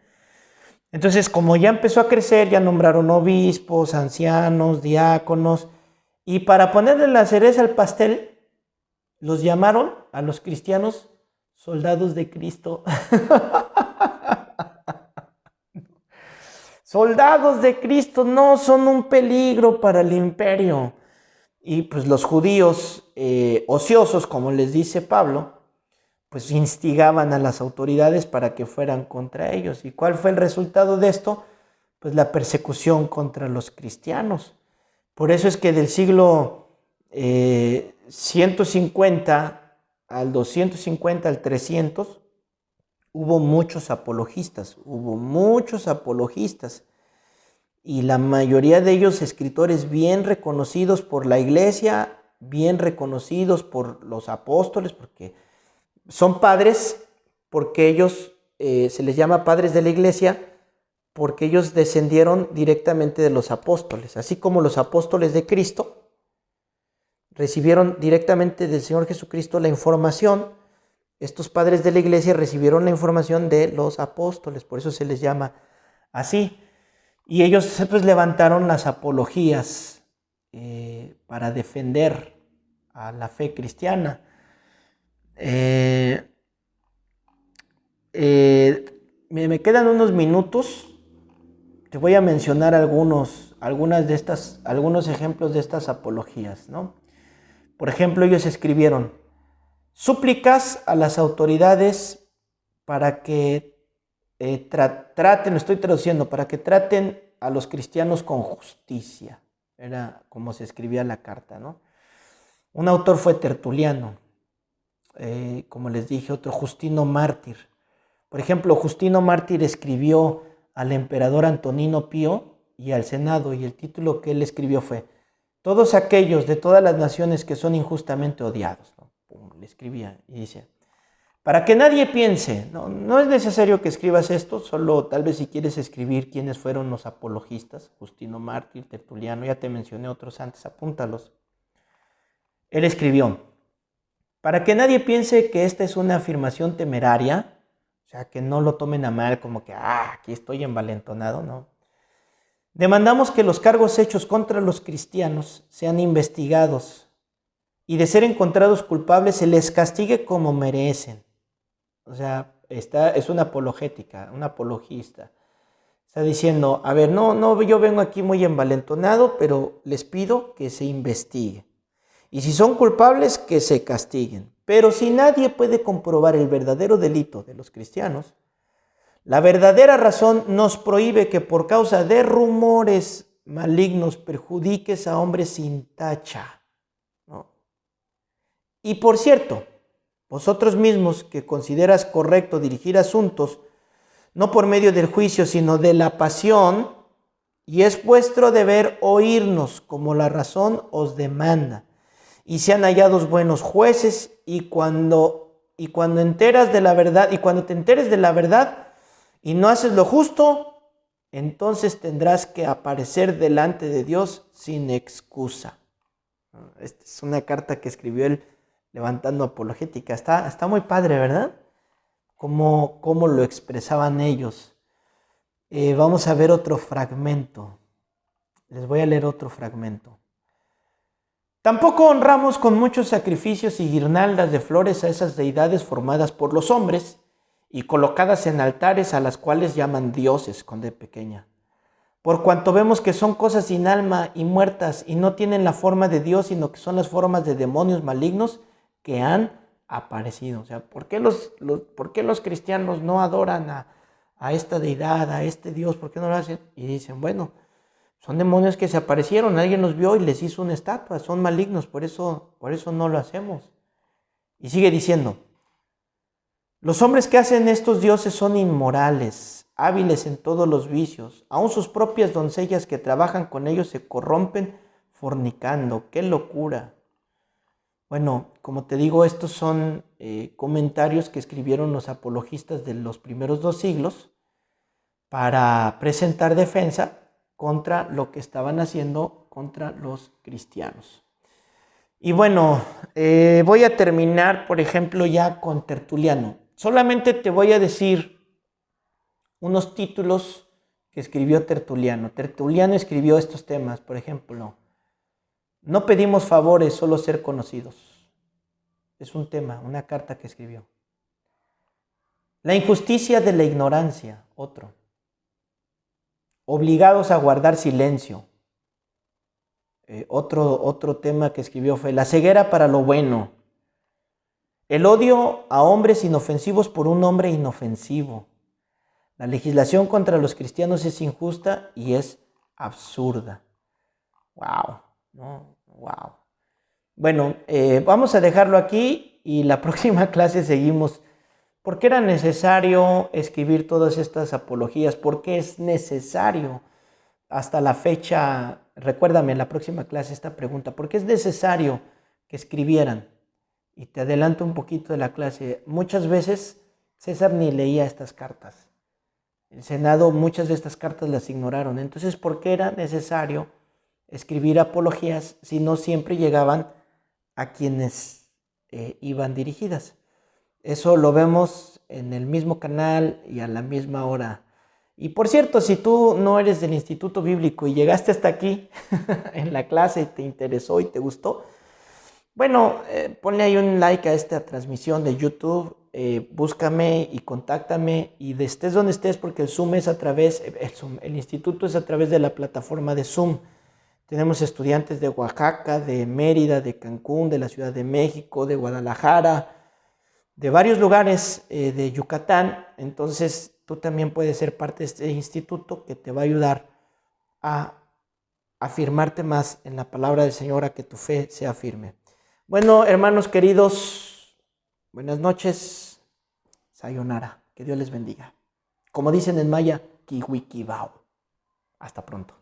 Entonces, como ya empezó a crecer, ya nombraron obispos, ancianos, diáconos, y para ponerle la cereza al pastel, los llamaron a los cristianos soldados de Cristo. Soldados de Cristo no son un peligro para el imperio. Y pues los judíos ociosos, como les dice Pablo, pues instigaban a las autoridades para que fueran contra ellos. ¿Y cuál fue el resultado de esto? Pues la persecución contra los cristianos. Por eso es que del siglo 150 al 250 al 300 hubo muchos apologistas, y la mayoría de ellos escritores bien reconocidos por la iglesia, bien reconocidos por los apóstoles, porque son padres, porque ellos se les llama padres de la iglesia, porque ellos descendieron directamente de los apóstoles, así como los apóstoles de Cristo recibieron directamente del Señor Jesucristo la información. Estos padres de la iglesia recibieron la información de los apóstoles, por eso se les llama así. Y ellos pues levantaron las apologías para defender a la fe cristiana. Me quedan unos minutos. Te voy a mencionar algunos ejemplos de estas apologías, ¿no? Por ejemplo, ellos escribieron súplicas a las autoridades para que para que traten a los cristianos con justicia. Era como se escribía la carta, ¿no? Un autor fue Tertuliano, como les dije, otro Justino Mártir. Por ejemplo, Justino Mártir escribió al emperador Antonino Pío y al Senado, y el título que él escribió fue todos aquellos de todas las naciones que son injustamente odiados, ¿no? Pum, le escribía y dice, para que nadie piense, no es necesario que escribas esto, solo tal vez si quieres escribir quiénes fueron los apologistas, Justino Mártir, Tertuliano, ya te mencioné otros antes, apúntalos. Él escribió, para que nadie piense que esta es una afirmación temeraria, o sea, que no lo tomen a mal como que, aquí estoy envalentonado, ¿no? Demandamos que los cargos hechos contra los cristianos sean investigados y de ser encontrados culpables se les castigue como merecen. O sea, es una apologética, un apologista. Está diciendo, a ver, no, yo vengo aquí muy envalentonado, pero les pido que se investigue. Y si son culpables, que se castiguen. Pero si nadie puede comprobar el verdadero delito de los cristianos, la verdadera razón nos prohíbe que por causa de rumores malignos perjudiques a hombres sin tacha, ¿no? Y por cierto, vosotros mismos que consideras correcto dirigir asuntos, no por medio del juicio, sino de la pasión, y es vuestro deber oírnos como la razón os demanda, y sean hallados buenos jueces, y cuando te enteres de la verdad, y no haces lo justo, entonces tendrás que aparecer delante de Dios sin excusa. Esta es una carta que escribió él levantando apologética. Está muy padre, ¿verdad? Cómo lo expresaban ellos. Vamos a ver otro fragmento. Les voy a leer otro fragmento. Tampoco honramos con muchos sacrificios y guirnaldas de flores a esas deidades formadas por los hombres y colocadas en altares a las cuales llaman dioses con D pequeña. Por cuanto vemos que son cosas sin alma y muertas y no tienen la forma de Dios, sino que son las formas de demonios malignos que han aparecido. O sea, ¿por qué los cristianos no adoran a esta deidad, a este Dios? ¿Por qué no lo hacen? Y dicen, bueno, son demonios que se aparecieron, alguien los vio y les hizo una estatua, son malignos, por eso no lo hacemos. Y sigue diciendo, los hombres que hacen estos dioses son inmorales, hábiles en todos los vicios. Aún sus propias doncellas que trabajan con ellos se corrompen fornicando. ¡Qué locura! Bueno, como te digo, estos son comentarios que escribieron los apologistas de los primeros 2 siglos para presentar defensa contra lo que estaban haciendo contra los cristianos. Y bueno, voy a terminar, por ejemplo, ya con Tertuliano. Solamente te voy a decir unos títulos que escribió Tertuliano. Tertuliano escribió estos temas, por ejemplo, no pedimos favores, solo ser conocidos. Es un tema, una carta que escribió. La injusticia de la ignorancia, otro. Obligados a guardar silencio. Otro tema que escribió fue la ceguera para lo bueno. El odio a hombres inofensivos por un hombre inofensivo. La legislación contra los cristianos es injusta y es absurda. ¡Wow! ¿No? ¡Wow! Bueno, vamos a dejarlo aquí y la próxima clase seguimos. ¿Por qué era necesario escribir todas estas apologías? ¿Por qué es necesario hasta la fecha? Recuérdame en la próxima clase esta pregunta. ¿Por qué es necesario que escribieran? Y te adelanto un poquito de la clase. Muchas veces César ni leía estas cartas. El Senado muchas de estas cartas las ignoraron. Entonces, ¿por qué era necesario escribir apologías si no siempre llegaban a quienes iban dirigidas? Eso lo vemos en el mismo canal y a la misma hora. Y por cierto, si tú no eres del Instituto Bíblico y llegaste hasta aquí en la clase y te interesó y te gustó, bueno, ponle ahí un like a esta transmisión de YouTube, búscame y contáctame y estés donde estés porque el Zoom es a través, el instituto es a través de la plataforma de Zoom. Tenemos estudiantes de Oaxaca, de Mérida, de Cancún, de la Ciudad de México, de Guadalajara, de varios lugares de Yucatán. Entonces tú también puedes ser parte de este instituto que te va a ayudar a afirmarte más en la palabra del Señor, a que tu fe sea firme. Bueno, hermanos queridos, buenas noches, sayonara, que Dios les bendiga. Como dicen en maya, kiwikibao. Hasta pronto.